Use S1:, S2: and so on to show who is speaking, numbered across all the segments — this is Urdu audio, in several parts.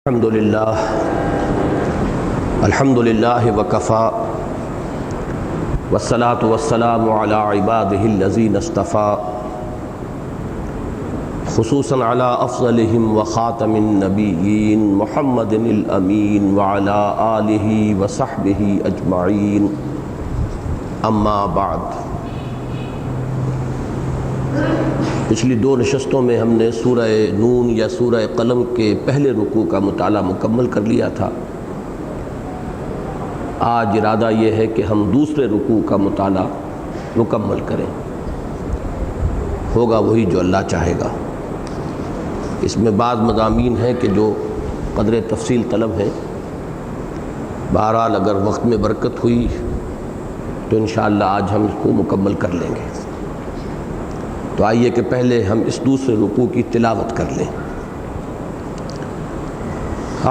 S1: الحمد للہ وکفا والصلاة والسلام علی عبادہ الذین اصطفیٰ خصوصاً علی افضلہم وخاتم النبیین محمد الامین وعلی آلہ وصحبہ اجمعین اما بعد۔ پچھلی دو نشستوں میں ہم نے سورہ نون یا سورہ قلم کے پہلے رکوع کا مطالعہ مکمل کر لیا تھا۔ آج ارادہ یہ ہے کہ ہم دوسرے رکوع کا مطالعہ مکمل کریں، ہوگا وہی جو اللہ چاہے گا۔ اس میں بعض مضامین ہیں کہ جو قدر تفصیل طلب ہیں، بہرحال اگر وقت میں برکت ہوئی تو انشاءاللہ آج ہم اس کو مکمل کر لیں گے۔ تو آئیے کہ پہلے ہم اس دوسرے رکوع کی تلاوت کر لیں۔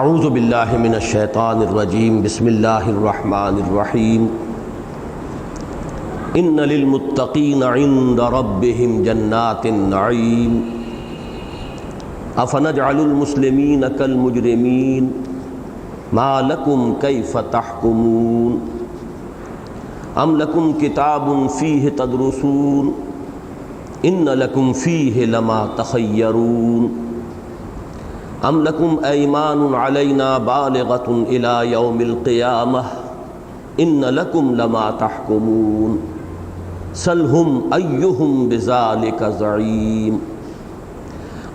S1: اعوذ باللہ من الشیطان الرجیم، بسم اللہ الرحمن الرحیم۔ ان للمتقین عند ربہم جنات النعیم، افنجعل المسلمین کالمجرمین، ما لکم کیف تحکمون، ام لکم کتاب فیہ تدرسون، ان لکم فیہ لما تخیرون، ام لکم ایمان علینا بالغۃ الی یوم القیامہ، ان لکم لما تحکمون، سلہم ایہم بذالک زعیم،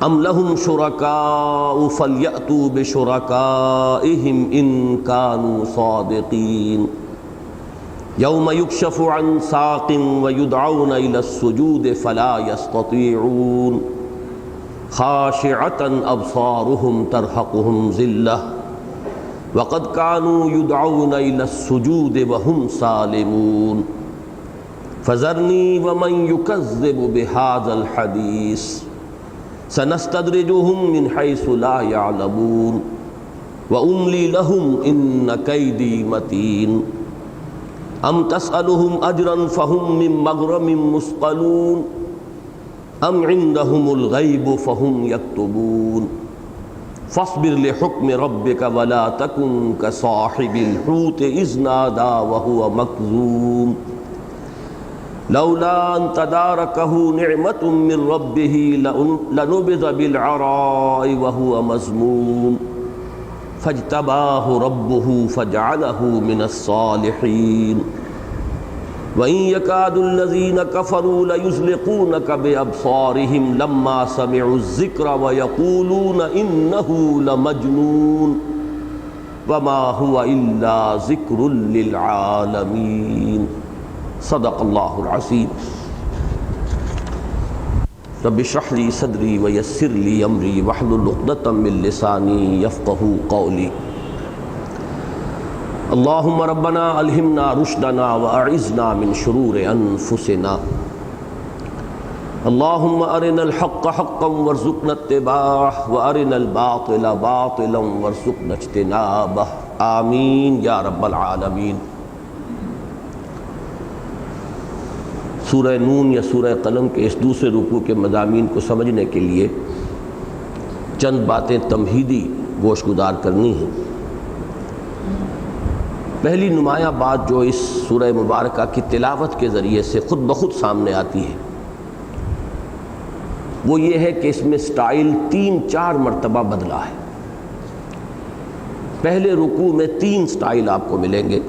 S1: ام لہم شرکاء فلیأتوا بشرکائہم ان کانوا صادقین، یوم یکشف عن ساق ویدعون الی السجود فلا یستطیعون، خاشعۃ ابصارهم ترہقهم ذلہ وقد کانوا یدعون الی السجود وهم سالمون، فذرنی ومن یکذب بہذا الحدیث سنستدرجهم من حیث لا یعلمون، واملی لهم ان کیدی متین، ام تسألهم اجرا فهم من مغرم مثقلون، ام عندهم الغیب فهم یکتبون، فاصبر لحکم ربک ولا تکن کصاحب الحوت اذ نادى وهو مکظوم، لولا ان تدارکہ نعمة من ربہ لنبذ بالعراء وهو مذموم، فاجتباہ ربہ فجعلہ من الصالحین، وإن يكاد الذين كفروا ليزلقونك بأبصارهم لما سمعوا الذكر ويقولون إنه لمجنون وما هو إلا ذكر للعالمين، صدق الله العظيم۔ رب اشرح لي صدري ويسر لي امري واحلل عقدة من لساني يفقهوا قولي، اللهم ربنا الہمنا رشدنا واعذنا من شرور انفسنا، اللهم ارنا الحق حقا وارزقنا اتباعه وارنا الباطل باطلا وارزقنا اجتنابه، آمین یا رب العالمین۔ سورہ نون یا سورہ قلم کے اس دوسرے رکوع کے مضامین کو سمجھنے کے لیے چند باتیں تمہیدی گوش گزار کرنی ہیں۔ پہلی نمایاں بات جو اس سورہ مبارکہ کی تلاوت کے ذریعے سے خود بخود سامنے آتی ہے وہ یہ ہے کہ اس میں سٹائل 3-4 مرتبہ بدلا ہے۔ پہلے رکوع میں 3 سٹائل آپ کو ملیں گے۔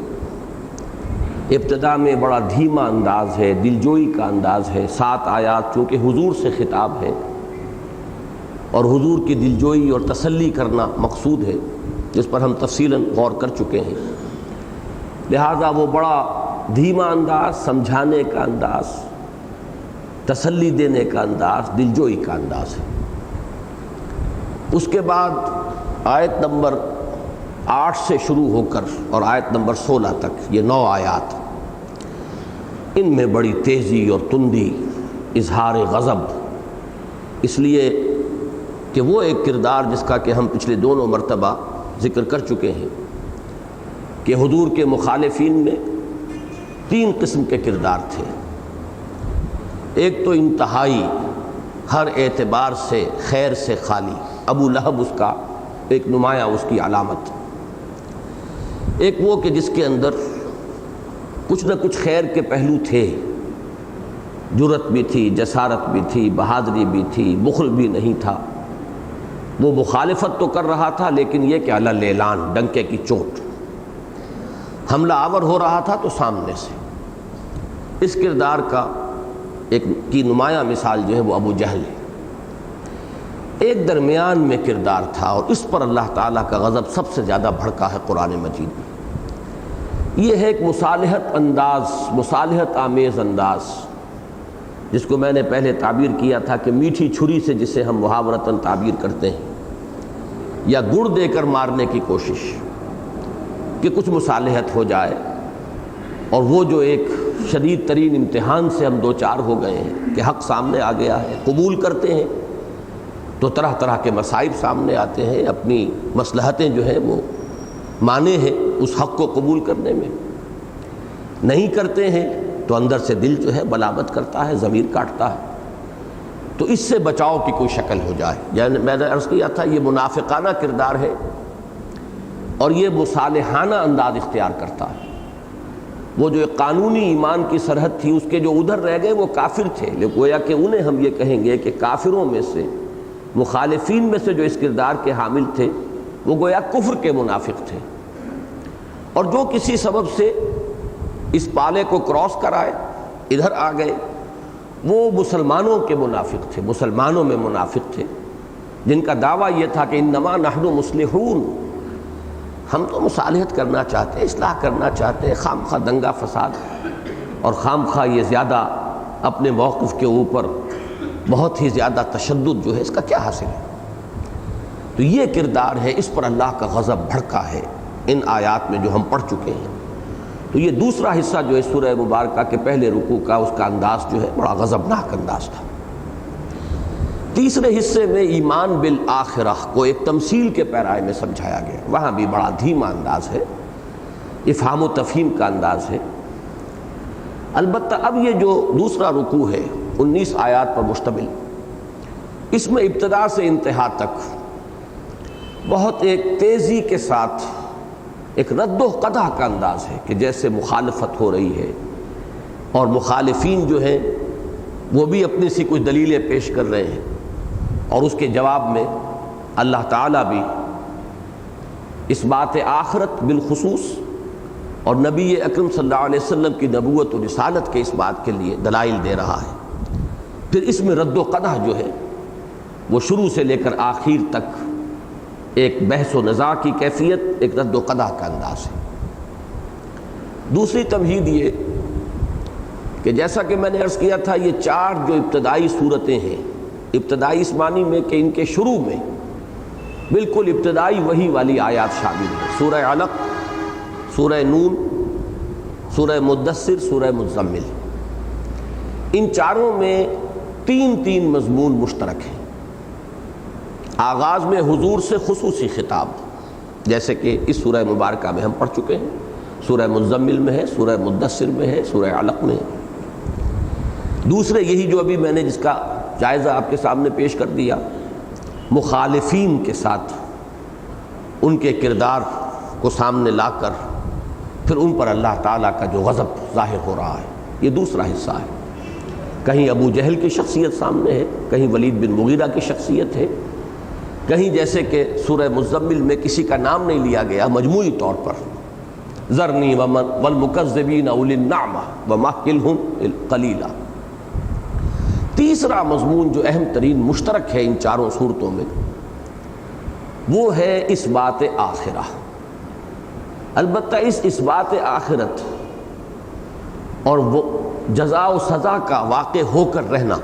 S1: ابتدا میں بڑا دھیما انداز ہے، دلجوئی کا انداز ہے، 7 آیات چونکہ حضور سے خطاب ہے اور حضور کی دلجوئی اور تسلی کرنا مقصود ہے، جس پر ہم تفصیلاً غور کر چکے ہیں، لہذا وہ بڑا دھیما انداز، سمجھانے کا انداز، تسلی دینے کا انداز، دلجوئی کا انداز ہے۔ اس کے بعد آیت نمبر 8 سے شروع ہو کر اور آیت نمبر 16 تک، یہ 9 آیات، ان میں بڑی تیزی اور تندی، اظہار غضب، اس لیے کہ وہ ایک کردار جس کا کہ ہم پچھلے دونوں مرتبہ ذکر کر چکے ہیں کہ حضور کے مخالفین میں 3 قسم کے کردار تھے۔ ایک تو انتہائی ہر اعتبار سے خیر سے خالی، ابو لہب اس کا ایک نمایاں اس کی علامت، ایک وہ کہ جس کے اندر کچھ نہ کچھ خیر کے پہلو تھے، جرأت بھی تھی، جسارت بھی تھی، بہادری بھی تھی، بخل بھی نہیں تھا۔ وہ مخالفت تو کر رہا تھا لیکن یہ کہ علی الاعلان، ڈنکے کی چوٹ، حملہ آور ہو رہا تھا تو سامنے سے۔ اس کردار کی نمایاں مثال جو ہے وہ ابو جہل ہے۔ ایک درمیان میں کردار تھا اور اس پر اللہ تعالیٰ کا غضب سب سے زیادہ بھڑکا ہے قرآن مجید میں۔ یہ ہے ایک مصالحت آمیز انداز، جس کو میں نے پہلے تعبیر کیا تھا کہ میٹھی چھری سے جسے ہم محاورتاً تعبیر کرتے ہیں، یا گڑ دے کر مارنے کی کوشش کہ کچھ مصالحت ہو جائے، اور وہ جو ایک شدید ترین امتحان سے ہم دو چار ہو گئے ہیں کہ حق سامنے آ گیا ہے، قبول کرتے ہیں تو طرح طرح کے مصائب سامنے آتے ہیں، اپنی مصلحتیں جو ہیں وہ مانے ہیں اس حق کو قبول کرنے میں، نہیں کرتے ہیں تو اندر سے دل جو ہے بلابت کرتا ہے، ضمیر کاٹتا ہے۔ تو اس سے بچاؤ کی کوئی شکل ہو جائے، یعنی میں نے عرض کیا تھا یہ منافقانہ کردار ہے اور یہ مصالحانہ انداز اختیار کرتا ہے۔ وہ جو ایک قانونی ایمان کی سرحد تھی، اس کے جو ادھر رہ گئے وہ کافر تھے، لیکن گویا کہ انہیں ہم یہ کہیں گے کہ کافروں میں سے، مخالفین میں سے جو اس کردار کے حامل تھے وہ گویا کفر کے منافق تھے، اور جو کسی سبب سے اس پالے کو کراس کرائے ادھر آ گئے وہ مسلمانوں کے منافق تھے، مسلمانوں میں منافق تھے، جن کا دعویٰ یہ تھا کہ انما نحن مصلحون، ہم تو مصالحت کرنا چاہتے ہیں، اصلاح کرنا چاہتے ہیں، خام خواہ دنگا فساد اور خام خواہ یہ زیادہ اپنے موقف کے اوپر بہت ہی زیادہ تشدد جو ہے اس کا کیا حاصل ہے۔ تو یہ کردار ہے، اس پر اللہ کا غضب بھڑکا ہے ان آیات میں جو ہم پڑھ چکے ہیں۔ تو یہ دوسرا حصہ جو ہے سورہ مبارکہ کے پہلے رکوع کا، اس کا انداز جو ہے بڑا غضبناک انداز تھا۔ تیسرے حصے میں ایمان بالآخرہ کو ایک تمثیل کے پیرائے میں سمجھایا گیا، وہاں بھی بڑا دھیما انداز ہے، افہام و تفہیم کا انداز ہے۔ البتہ اب یہ جو دوسرا رکوع ہے 19 آیات پر مشتمل، اس میں ابتدا سے انتہا تک بہت ایک تیزی کے ساتھ ایک رد و قدح کا انداز ہے کہ جیسے مخالفت ہو رہی ہے اور مخالفین جو ہیں وہ بھی اپنی سی کچھ دلیلیں پیش کر رہے ہیں، اور اس کے جواب میں اللہ تعالیٰ بھی اس بات آخرت بالخصوص اور نبی اکرم صلی اللہ علیہ وسلم کی نبوت و رسالت کے اس بات کے لیے دلائل دے رہا ہے۔ پھر اس میں رد و قدح جو ہے وہ شروع سے لے کر آخر تک ایک بحث و نزاع کی کیفیت، ایک رد و قدح کا انداز ہے۔ دوسری تمہید یہ کہ جیسا کہ میں نے عرض کیا تھا، یہ چار جو ابتدائی صورتیں ہیں، ابتدائی اس معنی میں کہ ان کے شروع میں بالکل ابتدائی وحی والی آیات شامل ہیں، سورہ علق، سورہ نون، سورہ مدثر، سورہ مزمل۔ ان چاروں میں تین مضمون مشترک ہیں۔ آغاز میں حضور سے خصوصی خطاب، جیسے کہ اس سورہ مبارکہ میں ہم پڑھ چکے ہیں، سورہ مزمل میں ہے، سورہ مدثر میں ہے، سورہ علق میں ہے۔ دوسرے یہی جو ابھی میں نے جس کا جائزہ آپ کے سامنے پیش کر دیا، مخالفین کے ساتھ ان کے کردار کو سامنے لا کر پھر ان پر اللہ تعالیٰ کا جو غضب ظاہر ہو رہا ہے، یہ دوسرا حصہ ہے۔ کہیں ابو جہل کی شخصیت سامنے ہے، کہیں ولید بن مغیرہ کی شخصیت ہے، کہیں جیسے کہ سورہ مزمل میں کسی کا نام نہیں لیا گیا، مجموعی طور پر ذرنی والمکذبین اولی النعمہ ومہلہم قلیلا۔ تیسرا مضمون جو اہم ترین مشترک ہے ان چاروں صورتوں میں، وہ ہے اس بات آخرہ۔ البتہ اس بات آخرت اور وہ جزا و سزا کا واقع ہو کر رہنا،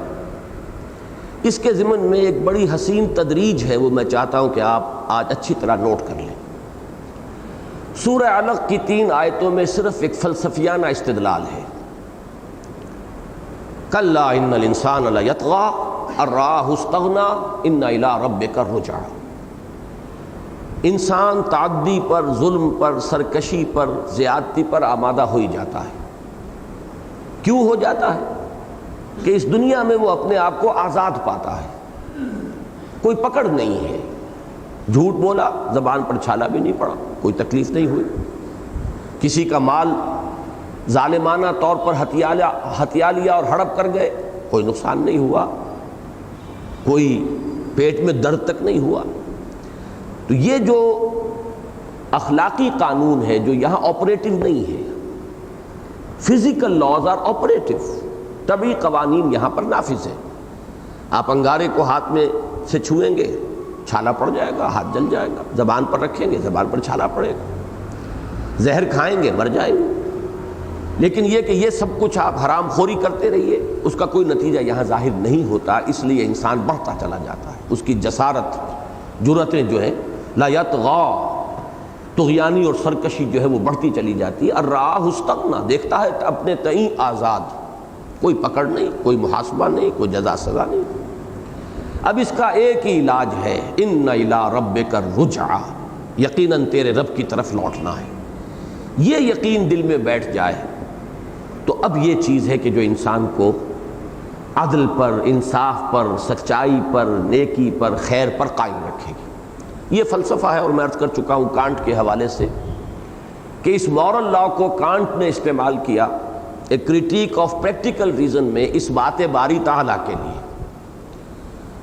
S1: اس کے ضمن میں ایک بڑی حسین تدریج ہے، وہ میں چاہتا ہوں کہ آپ آج اچھی طرح نوٹ کر لیں۔ سورہ علق کی 3 آیتوں میں صرف ایک فلسفیانہ استدلال ہے، کلا ان الانسان لیطغی ان رآہ استغنی ان الی ربک الرجعی۔ انسان تعدی پر، ظلم پر، سرکشی پر، زیادتی پر آمادہ ہو ہی جاتا ہے۔ کیوں ہو جاتا ہے؟ کہ اس دنیا میں وہ اپنے آپ کو آزاد پاتا ہے، کوئی پکڑ نہیں ہے، جھوٹ بولا، زبان پر چھالا بھی نہیں پڑا، کوئی تکلیف نہیں ہوئی. کسی کا مال ظالمانہ طور پر ہتھیا لیا اور ہڑپ کر گئے، کوئی نقصان نہیں ہوا، کوئی پیٹ میں درد تک نہیں ہوا. تو یہ جو اخلاقی قانون ہے جو یہاں آپریٹو نہیں ہے، فزیکل لاز آر آپریٹو، طبعی قوانین یہاں پر نافذ ہیں. آپ انگارے کو ہاتھ میں سے چھوئیں گے، چھالا پڑ جائے گا، ہاتھ جل جائے گا. زبان پر رکھیں گے، زبان پر چھالا پڑے گا. زہر کھائیں گے، مر جائیں گے. لیکن یہ کہ یہ سب کچھ آپ حرام خوری کرتے رہیے، اس کا کوئی نتیجہ یہاں ظاہر نہیں ہوتا. اس لیے انسان بڑھتا چلا جاتا ہے، اس کی جسارت، جرأتیں جو ہیں لا یطغی، طغیانی اور سرکشی جو ہے وہ بڑھتی چلی جاتی ہے. الرآہ استغنیٰ، دیکھتا ہے اپنے تئیں آزاد، کوئی پکڑ نہیں، کوئی محاسبہ نہیں، کوئی جزا سزا نہیں. اب اس کا ایک ہی علاج ہے، ان الی ربک الرجعی، یقیناً تیرے رب کی طرف لوٹنا ہے. یہ یقین دل میں بیٹھ جائے تو اب یہ چیز ہے کہ جو انسان کو عدل پر، انصاف پر، سچائی پر، نیکی پر، خیر پر قائم رکھے گی. یہ فلسفہ ہے، اور میں عرض کر چکا ہوں کانٹ کے حوالے سے کہ اس مورل لا کو کانٹ نے استعمال کیا اے کریٹیک آف پریکٹیکل ریزن میں اس بات باری تعالیٰ کے لیے.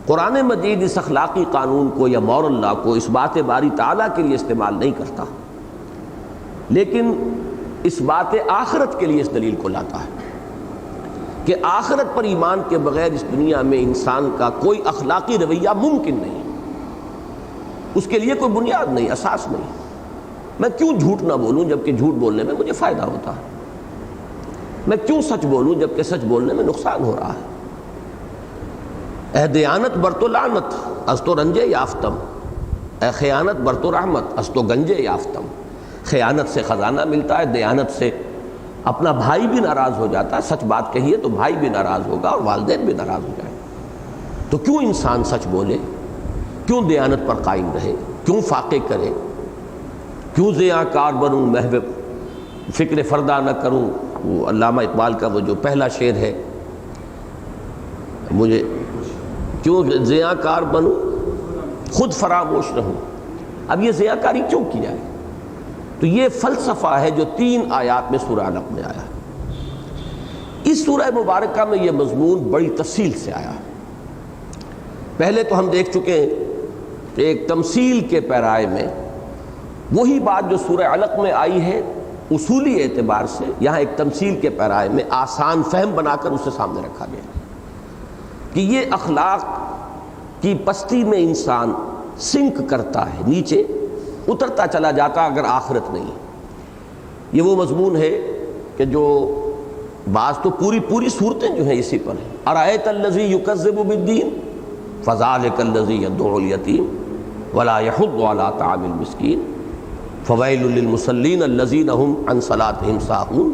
S1: قرآن مجید اس اخلاقی قانون کو یا مورل لا کو اس بات باری تعالیٰ کے لیے استعمال نہیں کرتا، لیکن اس بات آخرت کے لیے اس دلیل کو لاتا ہے کہ آخرت پر ایمان کے بغیر اس دنیا میں انسان کا کوئی اخلاقی رویہ ممکن نہیں، اس کے لیے کوئی بنیاد نہیں، اساس نہیں. میں کیوں جھوٹ نہ بولوں جبکہ جھوٹ بولنے میں مجھے فائدہ ہوتا ہے؟ میں کیوں سچ بولوں جبکہ سچ بولنے میں نقصان ہو رہا ہے؟ اے دیانت بر تو لعنت از تو رنجے یافتم، اے خیانت بر تو رحمت از تو گنجے یافتم. خیانت سے خزانہ ملتا ہے، دیانت سے اپنا بھائی بھی ناراض ہو جاتا ہے. سچ بات کہیے تو بھائی بھی ناراض ہوگا اور والدین بھی ناراض ہو جائیں. تو کیوں انسان سچ بولے، کیوں دیانت پر قائم رہے، کیوں فاقے کرے، کیوں زیاں کار بنوں، محو فکر فردا نہ کروں. وہ علامہ اقبال کا وہ جو پہلا شعر ہے، مجھے کیوں زیاں کار بنوں خود فراموش رہوں. اب یہ زیاں کاری کیوں کی جائے؟ تو یہ فلسفہ ہے جو 3 آیات میں سورہ علق میں آیا. اس سورہ مبارکہ میں یہ مضمون بڑی تفصیل سے آیا. پہلے تو ہم دیکھ چکے ہیں کہ ایک تمثیل کے پیرائے میں وہی بات جو سورہ علق میں آئی ہے اصولی اعتبار سے یہاں ایک تمثیل کے پیرائے میں آسان فہم بنا کر اسے سامنے رکھا گیا کہ یہ اخلاق کی پستی میں انسان سنک کرتا ہے، نیچے اترتا چلا جاتا اگر آخرت نہیں. یہ وہ مضمون ہے کہ جو بعض تو پوری صورتیں جو ہیں اسی پر ہیں. ارأیت الذی یکذب بالدین فذلک الذی یدعو الیتیم ولا یحض علی طعام المسکین فویل للمصلین الذین هم عن صلاتهم ساہون.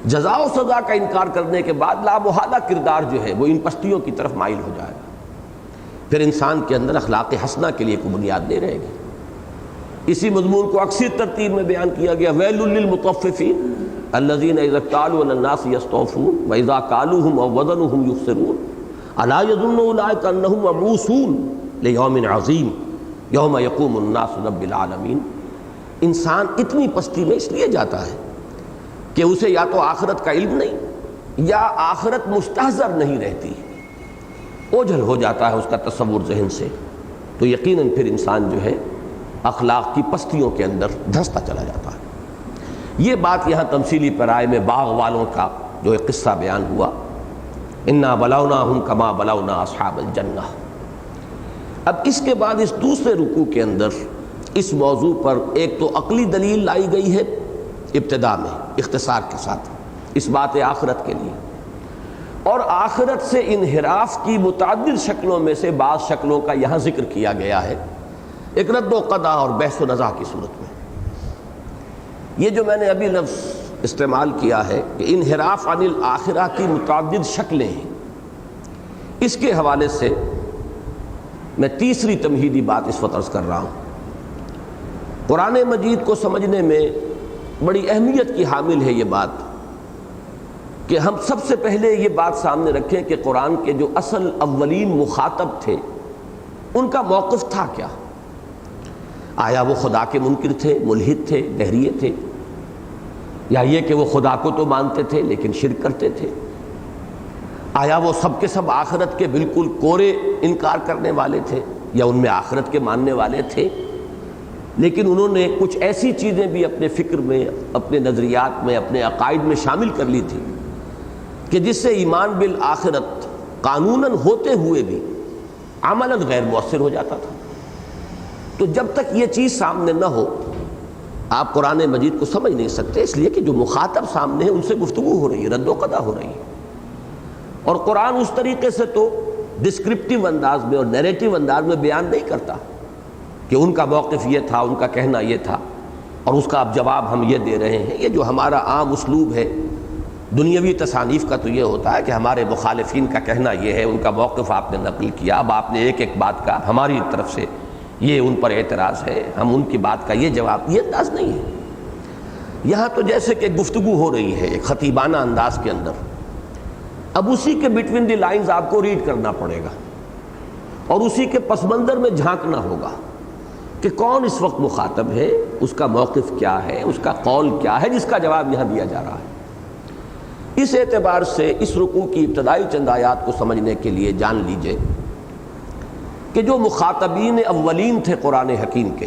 S1: جزا و سزا کا انکار کرنے کے بعد لامحالہ کردار جو ہے وہ ان پستیوں کی طرف مائل ہو جائے گا. پھر انسان کے اندر اخلاق حسنہ کے لیے کوئی بنیاد نہیں رہے گی. اسی مضمون کو اکثر ترتیب میں بیان کیا گیا ویل للمطففین الذین اذا اکتالوا علی الناس یستوفون واذا کالوہم او وزنوہم یخسرون الا یظن اولئک انہم مبعوثون لیوم عظیم یوم یقوم الناس رب العالمین. انسان اتنی پستی میں اس لیے جاتا ہے کہ اسے یا تو آخرت کا علم نہیں یا آخرت مستحضر نہیں رہتی، اوجھل ہو جاتا ہے اس کا تصور ذہن سے. تو یقیناً پھر انسان جو ہے اخلاق کی پستیوں کے اندر دھنستا چلا جاتا ہے. یہ بات یہاں تمثیلی پیرائے میں باغ والوں کا جو ایک قصہ بیان ہوا، انا بلوناہم کما بلونا اصحاب الجنہ. اب اس کے بعد اس دوسرے رکوع کے اندر اس موضوع پر ایک تو عقلی دلیل لائی گئی ہے ابتدا میں اختصار کے ساتھ اس بات آخرت کے لیے، اور آخرت سے انحراف کی متعدد شکلوں میں سے بعض شکلوں کا یہاں ذکر کیا گیا ہے ایک رد و قضا اور بحث و نزاع کی صورت میں. یہ جو میں نے ابھی لفظ استعمال کیا ہے کہ انحراف عن الآخرہ کی متعدد شکلیں ہیں، اس کے حوالے سے میں تیسری تمہیدی بات اس وقت عرض کر رہا ہوں. قرآن مجید کو سمجھنے میں بڑی اہمیت کی حامل ہے یہ بات کہ ہم سب سے پہلے یہ بات سامنے رکھیں کہ قرآن کے جو اصل اولین مخاطب تھے ان کا موقف تھا کیا. آیا وہ خدا کے منکر تھے، ملحد تھے، دہریے تھے، یا یہ کہ وہ خدا کو تو مانتے تھے لیکن شرک کرتے تھے؟ آیا وہ سب کے سب آخرت کے بالکل کورے انکار کرنے والے تھے، یا ان میں آخرت کے ماننے والے تھے لیکن انہوں نے کچھ ایسی چیزیں بھی اپنے فکر میں، اپنے نظریات میں، اپنے عقائد میں شامل کر لی تھی کہ جس سے ایمان بالآخرت قانوناً ہوتے ہوئے بھی عملاً غیر مؤثر ہو جاتا تھا؟ تو جب تک یہ چیز سامنے نہ ہو آپ قرآن مجید کو سمجھ نہیں سکتے، اس لیے کہ جو مخاطب سامنے ہیں ان سے گفتگو ہو رہی ہے، رد و قضا ہو رہی ہے، اور قرآن اس طریقے سے تو ڈسکرپٹیو انداز میں اور نیریٹو انداز میں بیان نہیں کرتا کہ ان کا موقف یہ تھا، ان کا کہنا یہ تھا اور اس کا اب جواب ہم یہ دے رہے ہیں۔ یہ جو ہمارا عام اسلوب ہے دنیاوی تصانیف کا تو یہ ہوتا ہے کہ ہمارے مخالفین کا کہنا یہ ہے، ان کا موقف آپ نے نقل کیا، اب آپ نے ایک ایک بات کا ہماری طرف سے یہ ان پر اعتراض ہے، ہم ان کی بات کا یہ جواب، یہ انداز نہیں ہے۔ یہاں تو جیسے کہ گفتگو ہو رہی ہے ایک خطیبانہ انداز کے اندر، اب اسی کے بٹوین دی لائنز آپ کو ریڈ کرنا پڑے گا اور اسی کے پس منظر میں جھانکنا ہوگا کہ کون اس وقت مخاطب ہے، اس کا موقف کیا ہے، اس کا قول کیا ہے جس کا جواب یہاں دیا جا رہا ہے۔ اس اعتبار سے اس رکوع کی ابتدائی چند آیات کو سمجھنے کے لیے جان لیجئے کہ جو مخاطبین اولین تھے قرآن حکیم کے،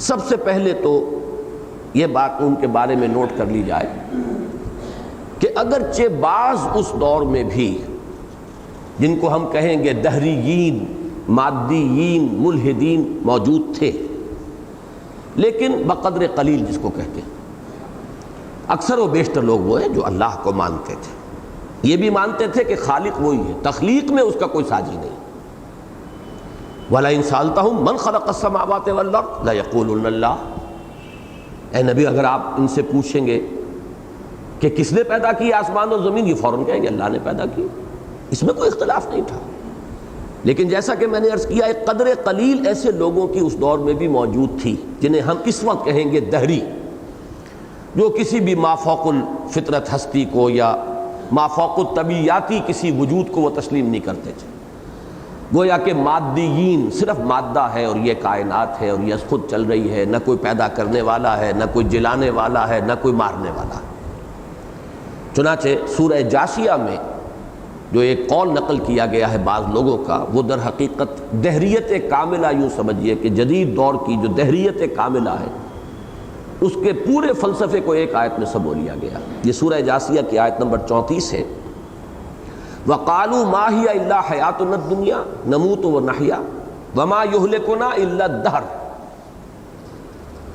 S1: سب سے پہلے تو یہ بات ان کے بارے میں نوٹ کر لی جائے کہ اگرچہ بعض اس دور میں بھی جن کو ہم کہیں گے دہریین، مادیین، ملحدین موجود تھے، لیکن بقدر قلیل جس کو کہتے ہیں، اکثر و بیشتر لوگ وہ ہیں جو اللہ کو مانتے تھے، یہ بھی مانتے تھے کہ خالق وہی ہے، تخلیق میں اس کا کوئی ساجی نہیں۔ وَلَئِن سَأَلْتَهُم مَّن خَلَقَ السَّمَاوَاتِ وَالْأَرْضَ لَيَقُولُنَّ اللَّهُ۔ اے نبی اگر آپ ان سے پوچھیں گے کہ کس نے پیدا کی آسمان اور زمین، یہ فوراً کہیں گے اللہ نے پیدا کی، اس میں کوئی اختلاف نہیں تھا۔ لیکن جیسا کہ میں نے عرض کیا ایک قدر قلیل ایسے لوگوں کی اس دور میں بھی موجود تھی جنہیں ہم اس وقت کہیں گے دہری، جو کسی بھی مافوق الفطرت ہستی کو یا مافوق الطبیعیاتی کسی وجود کو وہ تسلیم نہیں کرتے تھے، گویا کہ مادیین، صرف مادہ ہے اور یہ کائنات ہے اور یہ خود چل رہی ہے، نہ کوئی پیدا کرنے والا ہے، نہ کوئی جلانے والا ہے، نہ کوئی مارنے والا ہے۔ چنانچہ سورہ جاسیہ میں جو ایک قول نقل کیا گیا ہے بعض لوگوں کا، وہ در حقیقت دہریت کاملہ، یوں سمجھیے کہ جدید دور کی جو دہریت کاملہ ہے اس کے پورے فلسفے کو ایک آیت میں سمو لیا گیا۔ یہ سورہ جاسیہ کی آیت نمبر 34 ہے، وَقَالُوا مَا هِيَ إِلَّا حَيَاتُنَا الدُّنْيَا نَمُوتُ وَنَحْيَا وَمَا يُهْلِكُنَا إِلَّا الدَّهْرُ۔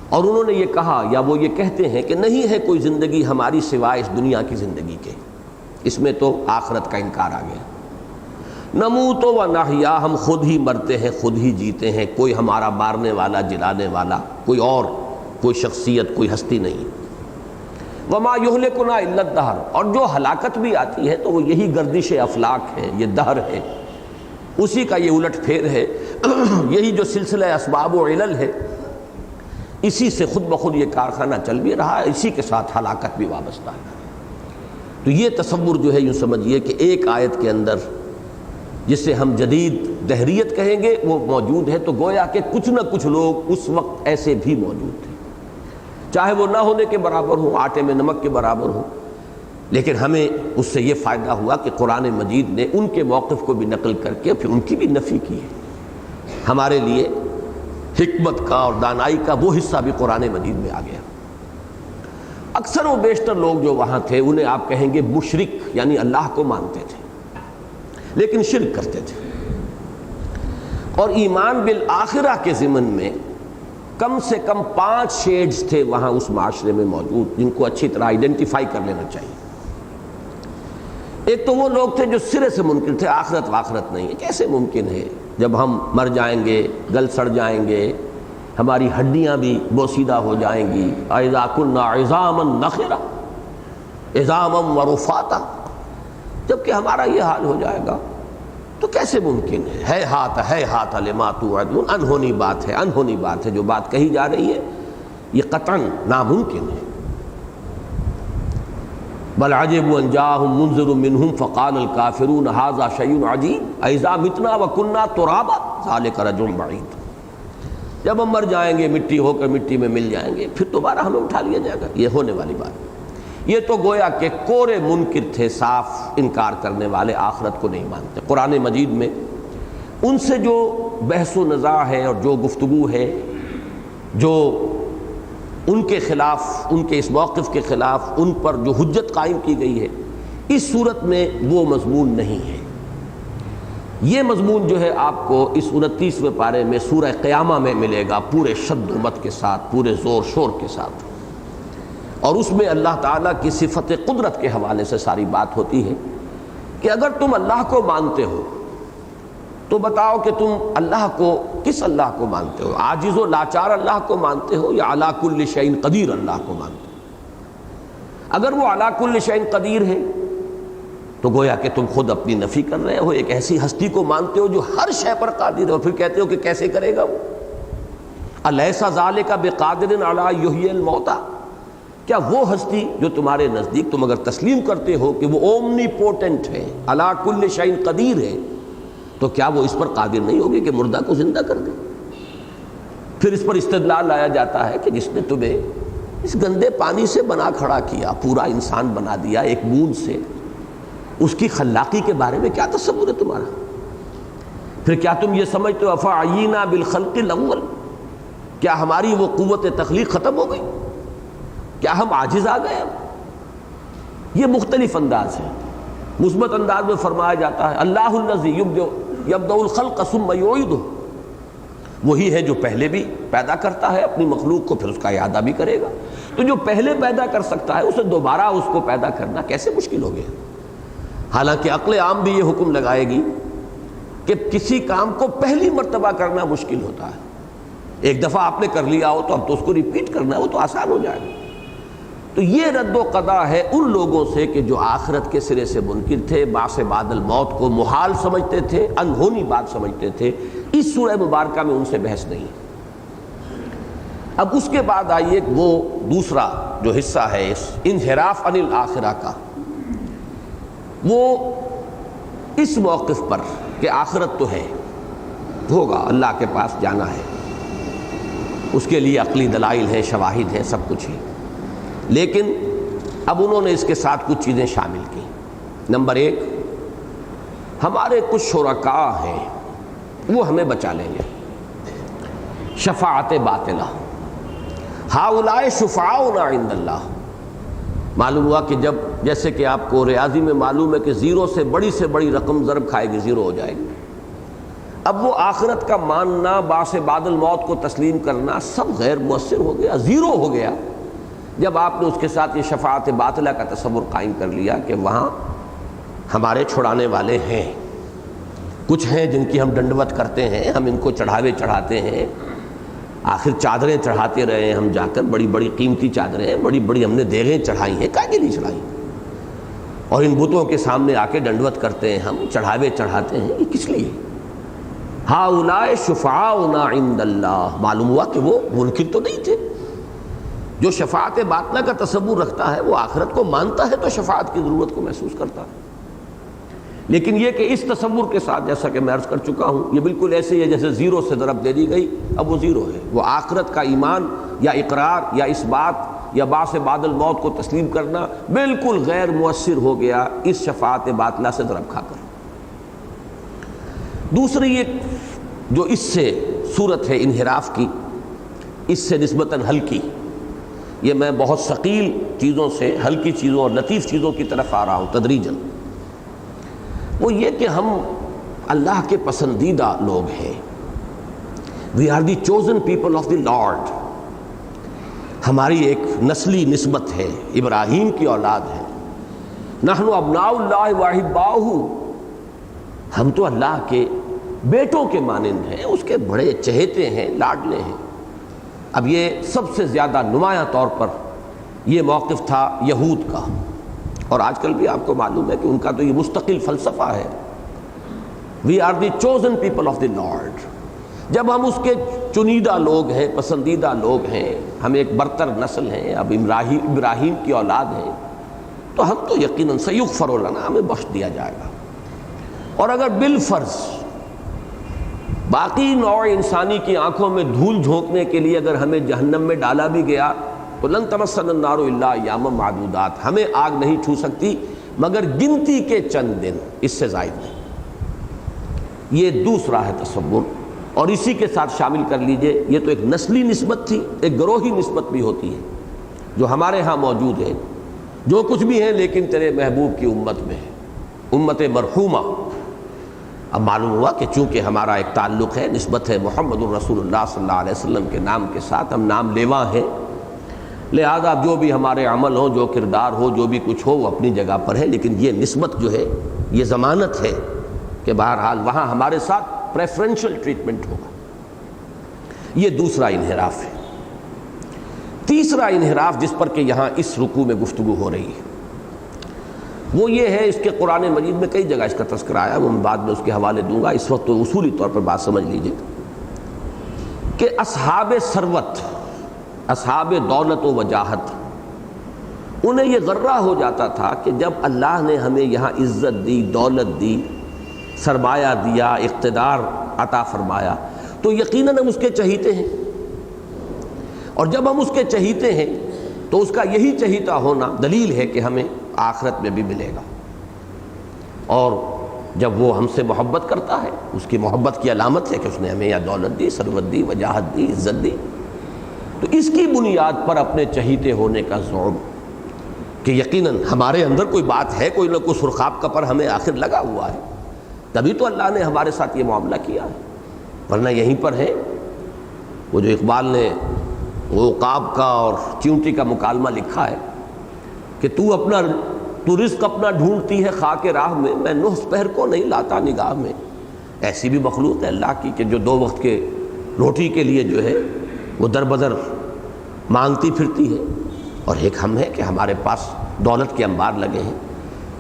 S1: اور انہوں نے یہ کہا، یا وہ یہ کہتے ہیں کہ نہیں ہے کوئی زندگی ہماری سوائے اس دنیا کی زندگی کے، اس میں تو آخرت کا انکار آ گیا۔ نموت ونحیا، ہم خود ہی مرتے ہیں، خود ہی جیتے ہیں، کوئی ہمارا مارنے والا، جلانے والا، کوئی اور کوئی شخصیت، کوئی ہستی نہیں۔ وما یہلکنا الا الدہر، اور جو ہلاکت بھی آتی ہے تو وہ یہی گردش افلاک ہے، یہ دہر ہے، اسی کا یہ الٹ پھیر ہے، یہی جو سلسلہ اسباب و علل ہے، اسی سے خود بخود یہ کارخانہ چل بھی رہا ہے، اسی کے ساتھ ہلاکت بھی وابستہ ہے۔ تو یہ تصور جو ہے یوں سمجھیے کہ ایک آیت کے اندر جسے ہم جدید دہریت کہیں گے وہ موجود ہے، تو گویا کہ کچھ نہ کچھ لوگ اس وقت ایسے بھی موجود تھے، چاہے وہ نہ ہونے کے برابر ہوں، آٹے میں نمک کے برابر ہوں، لیکن ہمیں اس سے یہ فائدہ ہوا کہ قرآن مجید نے ان کے موقف کو بھی نقل کر کے پھر ان کی بھی نفی کی ہے۔ ہمارے لیے حکمت کا اور دانائی کا وہ حصہ بھی قرآن مجید میں آ گیا۔ اکثر و بیشتر لوگ جو وہاں تھے انہیں آپ کہیں گے مشرک، یعنی اللہ کو مانتے تھے لیکن شرک کرتے تھے، اور ایمان بالآخرہ کے ضمن میں کم سے کم 5 شیڈز تھے وہاں اس معاشرے میں موجود، جن کو اچھی طرح آئیڈینٹیفائی کر لینا چاہیے۔ ایک تو وہ لوگ تھے جو سرے سے منکر تھے، آخرت واخرت نہیں ہے، کیسے ممکن ہے جب ہم مر جائیں گے، گل سڑ جائیں گے، ہماری ہڈیاں بھی بوسیدہ ہو جائیں گی، اذا كنا عظاما نخرا عظاما ورفاتا، جب کہ ہمارا یہ حال ہو جائے گا تو کیسے ممکن ہے ہاتھ لما توعدون، انہونی بات ہے، انہونی بات ہے، جو بات کہی جا رہی ہے یہ قطعاً ناممکن ہے۔ بل عجبوا ان جاءهم منذر منهم فقال الكافرون هذا شيء عجيب أإذا متنا وكنا ترابا ذلك رجع بعيد۔ جب ہم مر جائیں گے مٹی ہو کر مٹی میں مل جائیں گے، پھر دوبارہ ہمیں اٹھا لیا جائے گا، یہ ہونے والی بات۔ یہ تو گویا کہ کورے منکر تھے، صاف انکار کرنے والے، آخرت کو نہیں مانتے۔ قرآن مجید میں ان سے جو بحث و نزاع ہے اور جو گفتگو ہے، جو ان کے خلاف، ان کے اس موقف کے خلاف ان پر جو حجت قائم کی گئی ہے، اس صورت میں وہ مضمون نہیں ہے۔ یہ مضمون جو ہے آپ کو اس 29ویں پارے میں سورہ قیامہ میں ملے گا، پورے شد و مت کے ساتھ، پورے زور شور کے ساتھ، اور اس میں اللہ تعالیٰ کی صفت قدرت کے حوالے سے ساری بات ہوتی ہے کہ اگر تم اللہ کو مانتے ہو تو بتاؤ کہ تم اللہ کو، کس اللہ کو مانتے ہو؟ عاجز و لاچار اللہ کو مانتے ہو یا علی کل شیء قدیر اللہ کو مانتے ہو؟ اگر وہ علی کل شیء قدیر ہے تو گویا کہ تم خود اپنی نفی کر رہے ہو، ایک ایسی ہستی کو مانتے ہو جو ہر شے پر قادر ہے، اور پھر کہتے ہو کہ کیسے کرے گا وہ؟ الیس ذالک بقادر علی یحیی الموتیٰ، کیا وہ ہستی جو تمہارے نزدیک تم اگر تسلیم کرتے ہو کہ وہ اومنی پوٹنٹ ہے، علی کل شیء قدیر ہے، تو کیا وہ اس پر قادر نہیں ہوگی کہ مردہ کو زندہ کر دے؟ پھر اس پر استدلال لایا جاتا ہے کہ جس نے تمہیں اس گندے پانی سے بنا کھڑا کیا، پورا انسان بنا دیا ایک بوند سے، اس کی خلاقی کے بارے میں کیا تصور ہے تمہارا؟ پھر کیا تم یہ سمجھتے ہو افعینا بالخلق الاول، کیا ہماری وہ قوت تخلیق ختم ہو گئی؟ کیا ہم عاجز آ گئے؟ یہ مختلف انداز ہے۔ مثبت انداز میں فرمایا جاتا ہے اللہ الذی یبدأ الخلق ثم یعیدہ، وہی ہے جو پہلے بھی پیدا کرتا ہے اپنی مخلوق کو، پھر اس کا اعادہ بھی کرے گا۔ تو جو پہلے پیدا کر سکتا ہے اسے دوبارہ اس کو پیدا کرنا کیسے مشکل ہو گیا؟ حالانکہ عقل عام بھی یہ حکم لگائے گی کہ کسی کام کو پہلی مرتبہ کرنا مشکل ہوتا ہے، ایک دفعہ آپ نے کر لیا ہو تو اب تو اس کو ریپیٹ کرنا ہے، وہ تو آسان ہو جائے گا۔ تو یہ رد و قضا ہے ان لوگوں سے کہ جو آخرت کے سرے سے منکر تھے، بعث بعد الموت کو محال سمجھتے تھے، انہونی بات سمجھتے تھے۔ اس سورہ مبارکہ میں ان سے بحث نہیں۔ اب اس کے بعد آئیے وہ دوسرا جو حصہ ہے اس انحراف عن الآخرہ کا، وہ اس موقف پر کہ آخرت تو ہے، ہوگا، اللہ کے پاس جانا ہے، اس کے لیے عقلی دلائل ہیں، شواہد ہیں، سب کچھ ہے، لیکن اب انہوں نے اس کے ساتھ کچھ چیزیں شامل کی۔ نمبر ایک، ہمارے کچھ شرکاء ہیں وہ ہمیں بچا لیں گے، شفاعت باطلہ، ہؤلاء شفعاؤنا عند اللہ۔ معلوم ہوا کہ جب، جیسے کہ آپ کو ریاضی میں معلوم ہے کہ زیرو سے بڑی رقم ضرب کھائے گی، زیرو ہو جائے گی۔ اب وہ آخرت کا ماننا، بعث بعد الموت کو تسلیم کرنا، سب غیر مؤثر ہو گیا، زیرو ہو گیا جب آپ نے اس کے ساتھ یہ شفاعت باطلہ کا تصور قائم کر لیا کہ وہاں ہمارے چھڑانے والے ہیں، کچھ ہیں جن کی ہم ڈنڈوت کرتے ہیں، ہم ان کو چڑھاوے چڑھاتے ہیں، آخر چادریں چڑھاتے رہے ہیں ہم جا کر، بڑی بڑی قیمتی چادریں ہیں، بڑی بڑی ہم نے دیگیں چڑھائی ہیں، کاہے کے لیے چڑھائی؟ اور ان بتوں کے سامنے آ کے ڈنڈوت کرتے ہیں ہم، چڑھاوے چڑھاتے ہیں، یہ کس لیے؟ ہؤلاء شفعاؤنا عند اللہ۔ معلوم ہوا کہ وہ منکر تو نہیں تھے، جو شفاعت باطلہ کا تصور رکھتا ہے وہ آخرت کو مانتا ہے تو شفاعت کی ضرورت کو محسوس کرتا ہے، لیکن یہ کہ اس تصور کے ساتھ، جیسا کہ میں عرض کر چکا ہوں، یہ بالکل ایسے ہی ہے جیسے زیرو سے ضرب دے دی گئی، اب وہ زیرو ہے۔ وہ آخرت کا ایمان یا اقرار یا اس بات یا بعث بعد الموت کو تسلیم کرنا بالکل غیر مؤثر ہو گیا اس شفاعت باطلہ سے ضرب کھا کر۔ دوسری ایک جو اس سے صورت ہے انحراف کی، اس سے نسبتاً ہلکی، یہ میں بہت ثقیل چیزوں سے ہلکی چیزوں اور لطیف چیزوں کی طرف آ رہا ہوں تدریجاً، وہ یہ کہ ہم اللہ کے پسندیدہ لوگ ہیں، we are the chosen people of the lord, ہماری ایک نسلی نسبت ہے، ابراہیم کی اولاد ہے، نحن ابناء اللہ واحباؤہ، ہم تو اللہ کے بیٹوں کے مانند ہیں، اس کے بڑے چہیتے ہیں، لاڈلے ہیں۔ اب یہ سب سے زیادہ نمایاں طور پر یہ موقف تھا یہود کا، اور آج کل بھی آپ کو معلوم ہے کہ ان کا تو یہ مستقل فلسفہ ہے، we are the chosen people of the lord. جب ہم اس کے چنیدہ لوگ ہیں، پسندیدہ لوگ ہیں، ہم ایک برتر نسل ہیں، اب ابراہیم کی اولاد ہیں، تو ہم تو یقیناً سیغفر لنا، ہمیں بخش دیا جائے گا۔ اور اگر بالفرض باقی نوع انسانی کی آنکھوں میں دھول جھونکنے کے لیے اگر ہمیں جہنم میں ڈالا بھی گیا تو لن تمسنا النار الا ایاما معدودات، ہمیں آگ نہیں چھو سکتی مگر گنتی کے چند دن، اس سے زائد نہیں۔ یہ دوسرا ہے تصور، اور اسی کے ساتھ شامل کر لیجئے یہ تو ایک نسلی نسبت تھی، ایک گروہی نسبت بھی ہوتی ہے جو ہمارے ہاں موجود ہے، جو کچھ بھی ہے لیکن تیرے محبوب کی امت میں ہے، امت مرحومہ۔ اب معلوم ہوا کہ چونکہ ہمارا ایک تعلق ہے، نسبت ہے محمد الرسول اللہ صلی اللہ علیہ وسلم کے نام کے ساتھ، ہم نام لیوا ہیں، لہذا جو بھی ہمارے عمل ہو، جو کردار ہو، جو بھی کچھ ہو وہ اپنی جگہ پر ہے، لیکن یہ نسبت جو ہے یہ ضمانت ہے کہ بہرحال وہاں ہمارے ساتھ پریفرنشل ٹریٹمنٹ ہوگا۔ یہ دوسرا انحراف ہے۔ تیسرا انحراف جس پر کہ یہاں اس رکوع میں گفتگو ہو رہی ہے وہ یہ ہے، اس کے قرآن مجید میں کئی جگہ اس کا تذکرہ آیا، وہ میں بعد میں اس کے حوالے دوں گا، اس وقت تو اصولی طور پر بات سمجھ لیجئے کہ اصحاب ثروت، اصحاب دولت و وجاہت، انہیں یہ غرہ ہو جاتا تھا کہ جب اللہ نے ہمیں یہاں عزت دی، دولت دی، سرمایہ دیا، اقتدار عطا فرمایا تو یقیناً ہم اس کے چہیتے ہیں، اور جب ہم اس کے چہیتے ہیں تو اس کا یہی چہیتا ہونا دلیل ہے کہ ہمیں آخرت میں بھی ملے گا، اور جب وہ ہم سے محبت کرتا ہے اس کی محبت کی علامت ہے کہ اس نے ہمیں یا دولت دی، ثروت دی، وجاہت دی، عزت دی، تو اس کی بنیاد پر اپنے چہیتے ہونے کا زعم کہ یقیناً ہمارے اندر کوئی بات ہے، کوئی نہ کوئی سرخاب کا پر ہمیں آخر لگا ہوا ہے، تبھی تو اللہ نے ہمارے ساتھ یہ معاملہ کیا ہے، ورنہ یہیں پر ہے وہ جو اقبال نے وہ عقاب کا اور چیونٹی کا مکالمہ لکھا ہے کہ تو رزق اپنا ڈھونڈتی ہے خاک راہ میں، میں نہ پہر کو نہیں لاتا نگاہ میں۔ ایسی بھی مخلوق ہے اللہ کی کہ جو دو وقت کے روٹی کے لیے جو ہے وہ در بدر مانگتی پھرتی ہے، اور ایک ہم ہے کہ ہمارے پاس دولت کے انبار لگے ہیں۔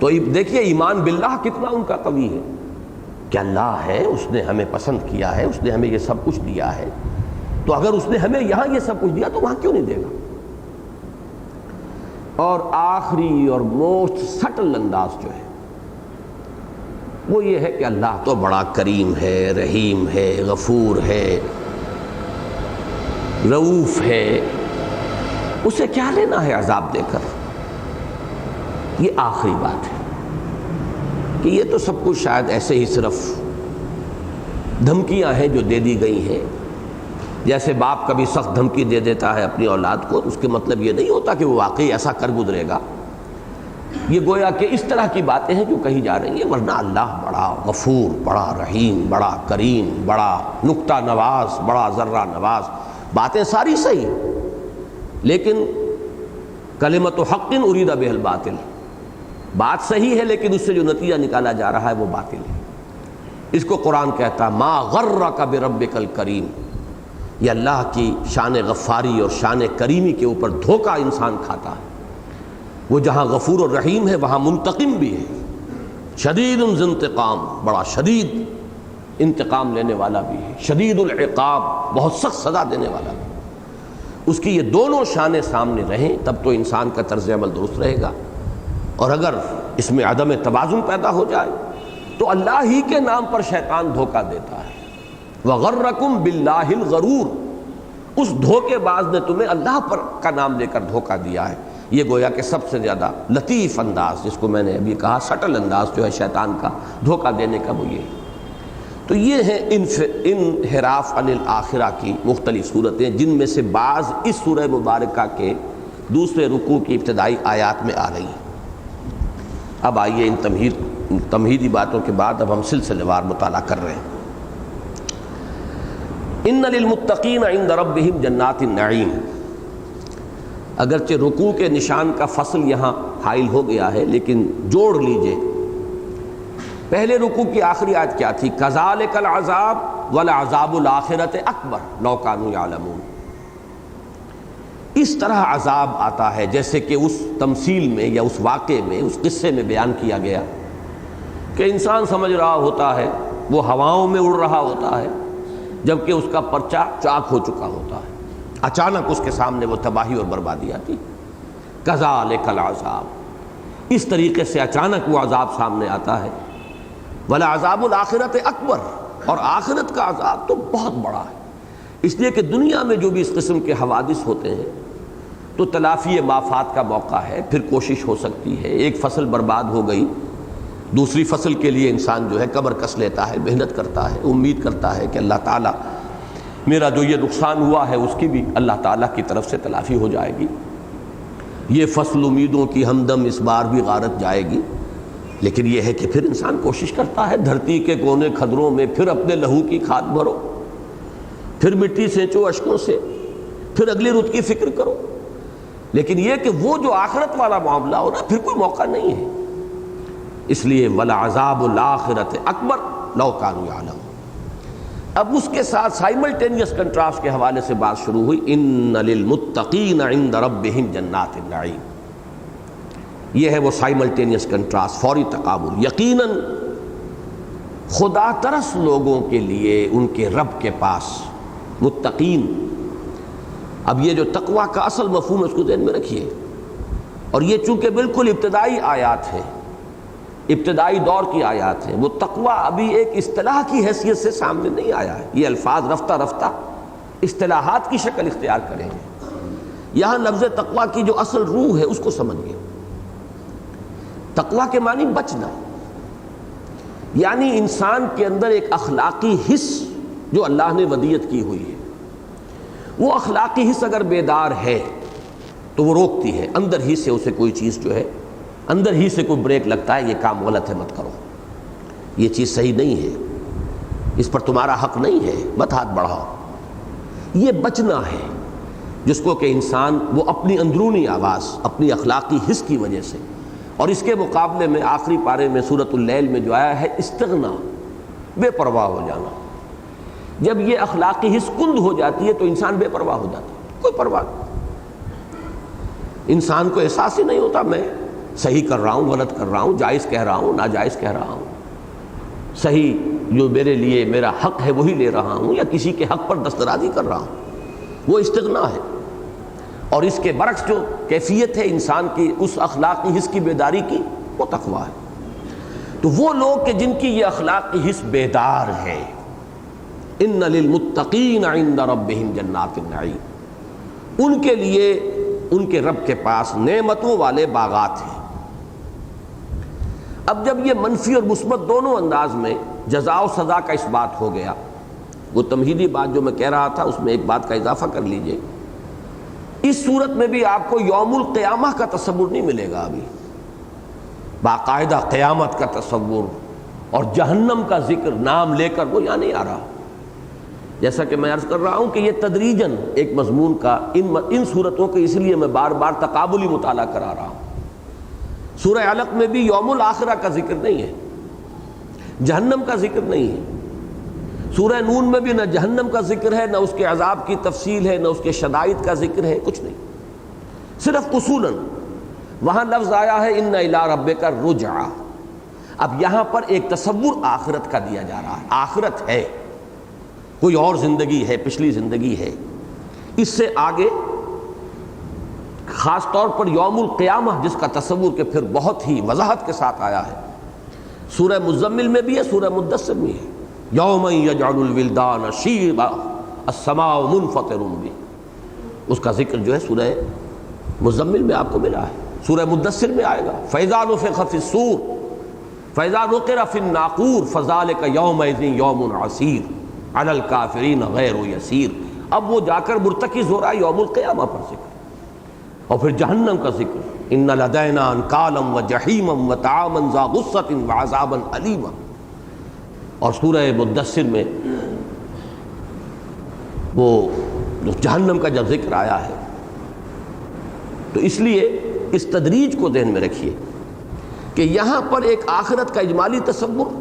S1: تو دیکھیے ایمان باللہ کتنا ان کا قوی ہے کہ اللہ ہے، اس نے ہمیں پسند کیا ہے، اس نے ہمیں یہ سب کچھ دیا ہے، تو اگر اس نے ہمیں یہاں یہ سب کچھ دیا تو وہاں کیوں نہیں دے گا۔ اور آخری اور موسٹ سٹل انداز جو ہے وہ یہ ہے کہ اللہ تو بڑا کریم ہے، رحیم ہے، غفور ہے، رؤوف ہے، اسے کیا لینا ہے عذاب دے کر۔ یہ آخری بات ہے کہ یہ تو سب کچھ شاید ایسے ہی صرف دھمکیاں ہیں جو دے دی گئی ہیں، جیسے باپ کبھی سخت دھمکی دے دیتا ہے اپنی اولاد کو، اس کے مطلب یہ نہیں ہوتا کہ وہ واقعی ایسا کر گزرے گا، یہ گویا کہ اس طرح کی باتیں ہیں جو کہی جا رہی ہیں، ورنہ اللہ بڑا غفور، بڑا رحیم، بڑا کریم، بڑا نکتہ نواز، بڑا ذرہ نواز، باتیں ساری صحیح، لیکن کلمۃ حق ارید بہ الباطل، بات صحیح ہے لیکن اس سے جو نتیجہ نکالا جا رہا ہے وہ باطل ہے۔ اس کو قرآن کہتا ہے ما غرک بربک الکریم، یہ اللہ کی شان غفاری اور شان کریمی کے اوپر دھوکہ انسان کھاتا ہے۔ وہ جہاں غفور اور رحیم ہے وہاں منتقم بھی ہے، شدید الانتقام، بڑا شدید انتقام لینے والا بھی ہے، شدید العقاب، بہت سخت سزا دینے والا بھی ہے۔ اس کی یہ دونوں شانیں سامنے رہیں تب تو انسان کا طرز عمل درست رہے گا، اور اگر اس میں عدم توازن پیدا ہو جائے تو اللہ ہی کے نام پر شیطان دھوکہ دیتا ہے۔ وَغَرَّكُمْ بِاللَّهِ الْغَرُورُ، اس دھوکے باز نے تمہیں اللہ پر کا نام لے کر دھوکہ دیا ہے۔ یہ گویا کہ سب سے زیادہ لطیف انداز، جس کو میں نے ابھی کہا سٹل انداز جو ہے شیطان کا دھوکہ دینے کا، وہ یہ ہے۔ تو یہ ہیں انحراف عن الآخرہ کی مختلف صورتیں، جن میں سے بعض اس سورہ مبارکہ کے دوسرے رکوع کی ابتدائی آیات میں آ رہی ہیں۔ اب آئیے ان تمہیدی باتوں کے بعد اب ہم سلسلے وار مطالعہ کر رہے ہیں۔ ان للمتقین عند ربہم جنات النعیم، اگرچہ رکوع کے نشان کا فصل یہاں حائل ہو گیا ہے لیکن جوڑ لیجئے، پہلے رکوع کی آخری آیت کیا تھی؟ کذالک العذاب ولعذاب الآخرۃ اکبر لو کانوا یعلمون، اس طرح عذاب آتا ہے جیسے کہ اس تمثیل میں یا اس واقعے میں، اس قصے میں بیان کیا گیا کہ انسان سمجھ رہا ہوتا ہے وہ ہواؤں میں اڑ رہا ہوتا ہے جبکہ اس کا پرچہ چاک ہو چکا ہوتا ہے، اچانک اس کے سامنے وہ تباہی اور بربادی آتی۔ کذالک العذاب، اس طریقے سے اچانک وہ عذاب سامنے آتا ہے۔ ولعذاب الآخرۃ اکبر، اور آخرت کا عذاب تو بہت بڑا ہے، اس لیے کہ دنیا میں جو بھی اس قسم کے حوادث ہوتے ہیں تو تلافی مافات کا موقع ہے، پھر کوشش ہو سکتی ہے، ایک فصل برباد ہو گئی، دوسری فصل کے لیے انسان جو ہے کمر کس لیتا ہے، محنت کرتا ہے، امید کرتا ہے کہ اللہ تعالیٰ میرا جو یہ نقصان ہوا ہے اس کی بھی اللہ تعالیٰ کی طرف سے تلافی ہو جائے گی، یہ فصل امیدوں کی ہمدم اس بار بھی غارت جائے گی۔ لیکن یہ ہے کہ پھر انسان کوشش کرتا ہے، دھرتی کے کونے کھدروں میں پھر اپنے لہو کی کھاد بھرو، پھر مٹی سینچو اشکوں سے، پھر اگلی رت کی فکر کرو۔ لیکن یہ کہ وہ جو آخرت والا معاملہ ہو نا، پھر کوئی موقع نہیں ہے، اس لیے وَلَعَذَابُ الْآخِرَةِ أَكْبَرُ لَوْ كَانُوا يَعْلَمُونَ۔ اب اس کے ساتھ سائملٹینیس کنٹراسٹ کے حوالے سے بات شروع ہوئی، ان للمتقین عند ربہم جنات النعیم، یہ ہے وہ سائملٹینیس کنٹراسٹ، فوری تقابل۔ یقیناً خدا ترس لوگوں کے لیے ان کے رب کے پاس متقین۔ اب یہ جو تقویٰ کا اصل مفہوم ہے اس کو ذہن میں رکھیے، اور یہ چونکہ بالکل ابتدائی آیات ہیں، ابتدائی دور کی آیات ہیں، وہ تقویٰ ابھی ایک اصطلاح کی حیثیت سے سامنے نہیں آیا ہے، یہ الفاظ رفتہ رفتہ اصطلاحات کی شکل اختیار کریں گے۔ یہاں لفظ تقویٰ کی جو اصل روح ہے اس کو سمجھیے۔ تقویٰ کے معنی بچنا، یعنی انسان کے اندر ایک اخلاقی حس جو اللہ نے ودیت کی ہوئی ہے، وہ اخلاقی حس اگر بیدار ہے تو وہ روکتی ہے، اندر ہی سے اسے کوئی چیز جو ہے، اندر ہی سے کوئی بریک لگتا ہے، یہ کام غلط ہے مت کرو، یہ چیز صحیح نہیں ہے، اس پر تمہارا حق نہیں ہے، مت ہاتھ بڑھاؤ۔ یہ بچنا ہے جس کو کہ انسان وہ اپنی اندرونی آواز، اپنی اخلاقی حس کی وجہ سے، اور اس کے مقابلے میں آخری پارے میں سورۃ اللیل میں جو آیا ہے استغنا، بے پرواہ ہو جانا۔ جب یہ اخلاقی حس کند ہو جاتی ہے تو انسان بے پرواہ ہو جاتا ہے، کوئی پرواہ نہیں، انسان کو احساس ہی نہیں ہوتا میں صحیح کر رہا ہوں، غلط کر رہا ہوں، جائز کہہ رہا ہوں، ناجائز کہہ رہا ہوں، صحیح جو میرے لیے میرا حق ہے وہی لے رہا ہوں یا کسی کے حق پر دسترازی کر رہا ہوں، وہ استغنا ہے۔ اور اس کے برعکس جو کیفیت ہے انسان کی اس اخلاقی حس کی بیداری کی، وہ تقویٰ ہے۔ تو وہ لوگ کہ جن کی یہ اخلاقی حس بیدار ہے، ان للمتقین عند ربہم جنات النعیم، ان کے لیے ان کے رب کے پاس نعمتوں والے باغات ہیں۔ اب جب یہ منفی اور مثبت دونوں انداز میں جزا و سزا کا اس بات ہو گیا، وہ تمہیدی بات جو میں کہہ رہا تھا اس میں ایک بات کا اضافہ کر لیجئے، اس صورت میں بھی آپ کو یوم القیامہ کا تصور نہیں ملے گا، ابھی باقاعدہ قیامت کا تصور اور جہنم کا ذکر نام لے کر وہ یہاں نہیں آ رہا۔ جیسا کہ میں عرض کر رہا ہوں کہ یہ تدریجاً ایک مضمون کا ان صورتوں کے، اس لیے میں بار بار تقابلی مطالعہ کرا رہا ہوں۔ سورہ علق میں بھی یوم الآخرہ کا ذکر نہیں ہے، جہنم کا ذکر نہیں ہے۔ سورہ نون میں بھی نہ جہنم کا ذکر ہے، نہ اس کے عذاب کی تفصیل ہے، نہ اس کے شدائد کا ذکر ہے، کچھ نہیں، صرف اصولاً وہاں لفظ آیا ہے ان الی ربک الرجعی۔ اب یہاں پر ایک تصور آخرت کا دیا جا رہا ہے، آخرت ہے، کوئی اور زندگی ہے، پچھلی زندگی ہے۔ اس سے آگے خاص طور پر یوم القیامہ جس کا تصور کہ پھر بہت ہی وضاحت کے ساتھ آیا ہے، سورہ مزمل میں بھی ہے، سورہ مدثر میں ہے، یوم یجعل الولدان شیبا السماء منفطر بہ، اس کا ذکر جو ہے سورہ مزمل میں آپ کو ملا ہے، سورہ مدثر میں آئے گا فاذا نفخ فی الصور فاذا نقر فی الناقور فذلک یومئذ یوم عسیر علی الکافرین غیر یسیر۔ اب وہ جا کر مرتکز ہو رہا ہے یوم القیامہ پر ذکر، اور پھر جہنم کا ذکر، ان لدینا انکالا وجحیما وطعاما ذا غصۃ وعذابا الیما۔ اور سورہ مدثر میں وہ جہنم کا جب ذکر آیا ہے، تو اس لیے اس تدریج کو ذہن میں رکھیے کہ یہاں پر ایک آخرت کا اجمالی تصور،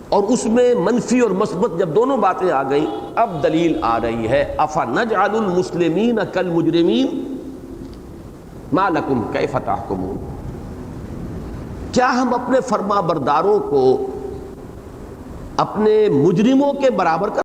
S1: اور اس میں منفی اور مثبت جب دونوں باتیں آ گئیں، اب دلیل آ رہی ہے افنجعل المسلمین کالمجرمین ما لکم کیف تحکمون، کیا ہم اپنے فرما برداروں کو اپنے مجرموں کے برابر کر